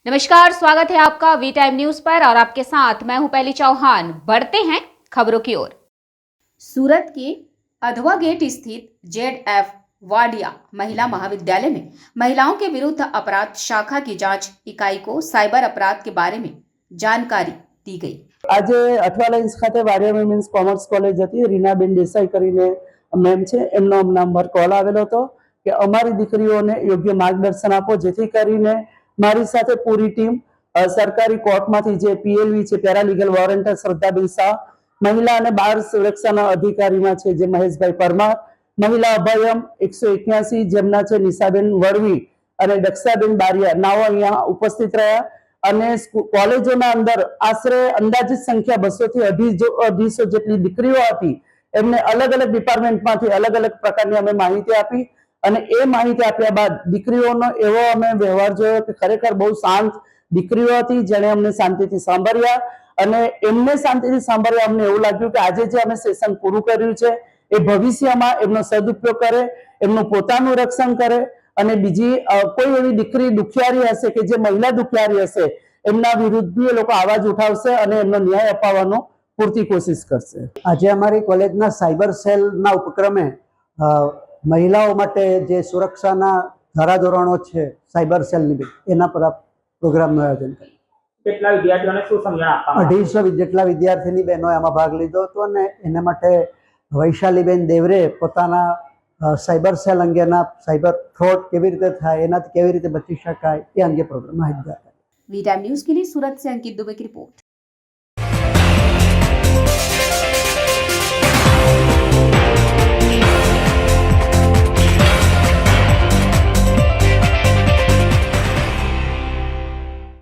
नमस्कार, स्वागत है आपका वी टाइम न्यूज पर और आपके साथ मैं हूं पहली चौहान। बढ़ते हैं खबरों की ओर। सूरत के अधवा गेट स्थित जेड.एफ. वाडिया महिला महाविद्यालय में महिलाओं के विरुद्ध अपराध शाखा की जांच इकाई को साइबर अपराध के बारे में जानकारी दी गई। आज अठवा लाइन्स खाते वाडिया विमेन्स कॉमर्स कॉलेज હતી રીનાબેન દેસાઈ કરીને મેમ છે એમનો નંબર કોલ આવેલો હતો કે અમારી દીકરીઓને યોગ્ય માર્ગદર્શન આપો જેથી કરીને મારી સાથે પૂરી ટીમ સરકારી કોર્ટમાંથી જે પીએલવી છે પેરાલીગલ વોરંટર શ્રદ્ધાબેન શાહ, મહિલા અને બાળ સુરક્ષાના અધિકારીમાં છે જે મહેશભાઈ પરમાર, મહિલા અભયમ 181 જેમના છે નિશાબેન વડવી અને દક્ષાબેન બારિયા નાઓ અહીંયા ઉપસ્થિત રહ્યા અને કોલેજોના અંદર આશરે અંદાજિત સંખ્યા 200 થી 250 જેટલી દીકરીઓ હતી એમને અલગ અલગ ડિપાર્ટમેન્ટમાંથી અલગ અલગ પ્રકારની અમે માહિતી આપી અને એ માહિતી આપ્યા બાદ દીકરીઓનો એવો અમે વ્યવહાર જોયો કે ખરેખર બહુ શાંત દીકરીઓ હતી જેણે અમને શાંતિથી સાંભળ્યા અને એમને શાંતિથી સાંભળ્યા અમને એવું લાગ્યું કે આજે જે અમે સેશન પૂરું કર્યું છે એ ભવિષ્યમાં એમનો સદુપયોગ કરે, એમનું પોતાનું રક્ષણ કરે અને બીજી કોઈ એવી દીકરી દુખિયારી હશે કે જે મહિલા દુખિયારી હશે એમના વિરુદ્ધ બી એ લોકો અવાજ ઉઠાવશે અને એમનો ન્યાય અપાવવાનો પૂરતી કોશિશ કરશે। આજે અમારી કોલેજના સાયબર સેલના ઉપક્રમે મહિલાઓ માટે જે સુરક્ષાના ધારાધોરણો છે સાયબર સેલની એના પર આ પ્રોગ્રામનું આયોજન કર્યું। કેટલા વિદ્યાર્થીઓને શું સમજણ આપવામાં 250 જેટલા વિદ્યાર્થીની બહેનોએ આમાં ભાગ લીધો હતો અને એના માટે વૈશાલીબેન દેવરે પોતાના સાયબર સેલ અંગેના સાયબર ફ્રોડ કેવી રીતે થાય એનાથી કેવી રીતે બચી શકાય એ અંગે પ્રોગ્રામ માહિતગાર। वी टाइम न्यूज के लिए सूरत से अंकित दुबे की रिपोर्ट।